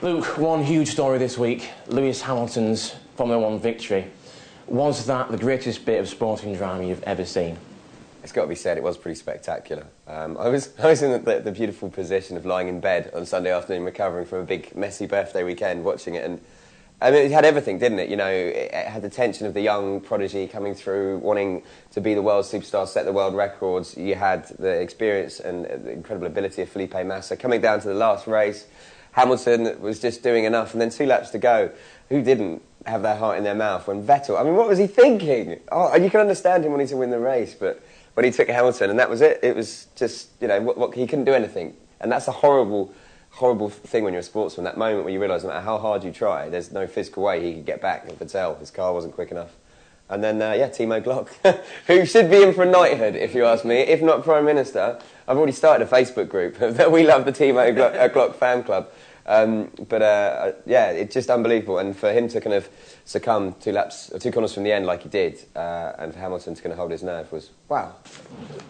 Luke, one huge story this week, Lewis Hamilton's Formula 1 victory. Was that the greatest bit of sporting drama you've ever seen? It's got to be said, it was pretty spectacular. I was in the beautiful position of lying in bed on Sunday afternoon, recovering from a big, messy birthday weekend, watching it, and I mean, it had everything, didn't it? You know, it had the tension of the young prodigy coming through, wanting to be the world superstar, set the world records. You had the experience and the incredible ability of Felipe Massa coming down to the last race. Hamilton was just doing enough, and then 2 laps to go. Who didn't have their heart in their mouth when Vettel... I mean, what was he thinking? Oh, you can understand him wanting to win the race, but when he took Hamilton, and that was it. It was just, you know, he couldn't do anything. And that's a horrible thing when you're a sportsman, that moment where you realise no matter how hard you try, there's no physical way he could get back at Vettel. His car wasn't quick enough. And then, yeah, Timo Glock, who should be in for a knighthood, if you ask me, if not Prime Minister. I've already started a Facebook group that we love the Timo Glock fan club. Yeah, it's just unbelievable. And for him to kind of succumb 2 corners from the end like he did, and for Hamilton to kind of hold his nerve was, wow.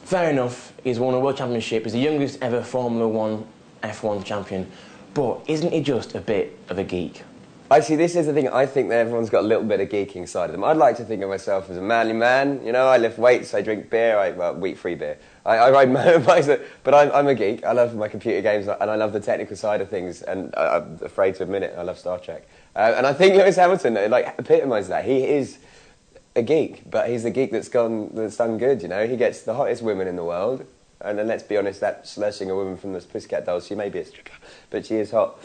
Fair enough, he's won a World Championship, he's the youngest ever Formula 1 F1 champion, but isn't he just a bit of a geek? Actually, this is the thing. I think that everyone's got a little bit of geeking side of them. I'd like to think of myself as a manly man. You know, I lift weights, I drink beer, well, wheat-free beer. I ride motorbikes, but I'm a geek. I love my computer games, and I love the technical side of things, and I'm afraid to admit it, I love Star Trek. And I think Lewis Hamilton, like, epitomises that. He is a geek, but he's the geek that's done good, you know. He gets the hottest women in the world, and then let's be honest, that slashing a woman from the Pussycat Dolls, she may be a stripper, but she is hot.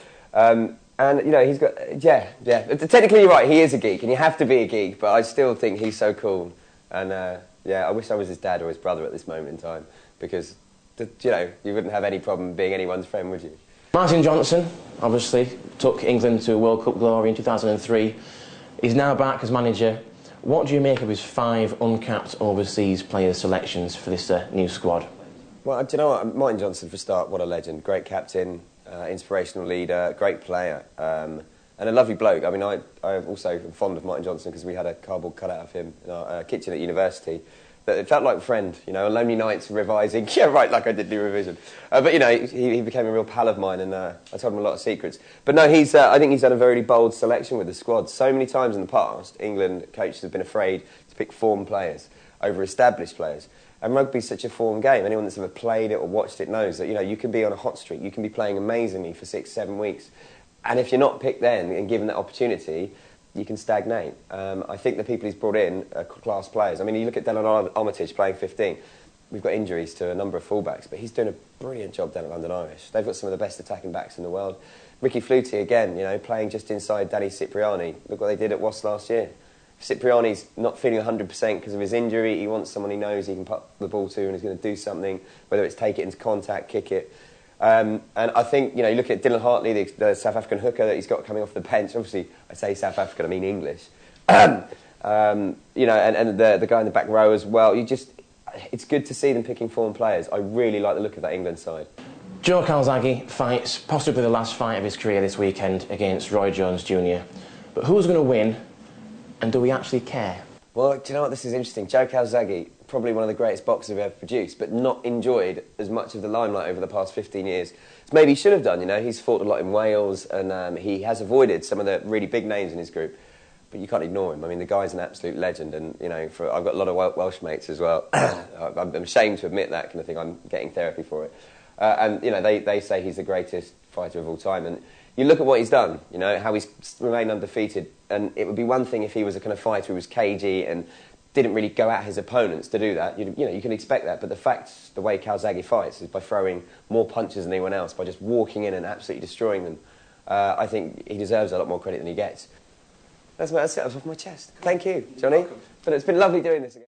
And, you know, he's got... Yeah. Technically, you're right, he is a geek, and you have to be a geek, but I still think he's so cool. And, yeah, I wish I was his dad or his brother at this moment in time, because, you know, you wouldn't have any problem being anyone's friend, would you? Martin Johnson, obviously, took England to World Cup glory in 2003. He's now back as manager. What do you make of his 5 uncapped overseas player selections for this new squad? Well, do you know what? Martin Johnson, for a start, what a legend. Great captain. Inspirational leader, great player, and a lovely bloke. I mean, I also am fond of Martin Johnson because we had a cardboard cutout of him in our kitchen at university. But it felt like a friend, you know, lonely nights revising. Yeah, right, like I did do revision. But, you know, he became a real pal of mine, and I told him a lot of secrets. But no, I think he's done a very bold selection with the squad. So many times in the past, England coaches have been afraid to pick form players over established players. And rugby's such a form game. Anyone that's ever played it or watched it knows that, you know, you can be on a hot streak, you can be playing amazingly for 6, 7 weeks. And if you're not picked then and given that opportunity, you can stagnate. I think the people he's brought in are class players. I mean, you look at Dylan Armitage playing 15. We've got injuries to a number of fullbacks, but he's doing a brilliant job down at London Irish. They've got some of the best attacking backs in the world. Ricky Flutie, again, you know, playing just inside Danny Cipriani. Look what they did at Wasps last year. Cipriani's not feeling 100% because of his injury. He wants someone he knows he can put the ball to and is going to do something, whether it's take it into contact, kick it. And I think, you know, you look at Dylan Hartley, the South African hooker that he's got coming off the bench. Obviously, I say South African, I mean English. You know, and the guy in the back row as well. It's good to see them picking form players. I really like the look of that England side. Joe Calzagi fights possibly the last fight of his career this weekend against Roy Jones Jr. But who's going to win? And do we actually care? Well, do you know what? This is interesting. Joe Calzagi, probably one of the greatest boxers we've ever produced, but not enjoyed as much of the limelight over the past 15 years as maybe he should have done. You know, he's fought a lot in Wales, and he has avoided some of the really big names in his group. But you can't ignore him. I mean, the guy's an absolute legend, and, you know, I've got a lot of Welsh mates as well. I'm ashamed to admit that kind of thing. I'm getting therapy for it. And, you know, they say he's the greatest fighter of all time. And you look at what he's done, you know, how he's remained undefeated, and it would be one thing if he was a kind of fighter who was cagey and didn't really go at his opponents to do that. You know, you can expect that, but the way Calzagi fights is by throwing more punches than anyone else, by just walking in and absolutely destroying them. I think he deserves a lot more credit than he gets. That's it, off my chest. Thank you, Johnny. But it's been lovely doing this again.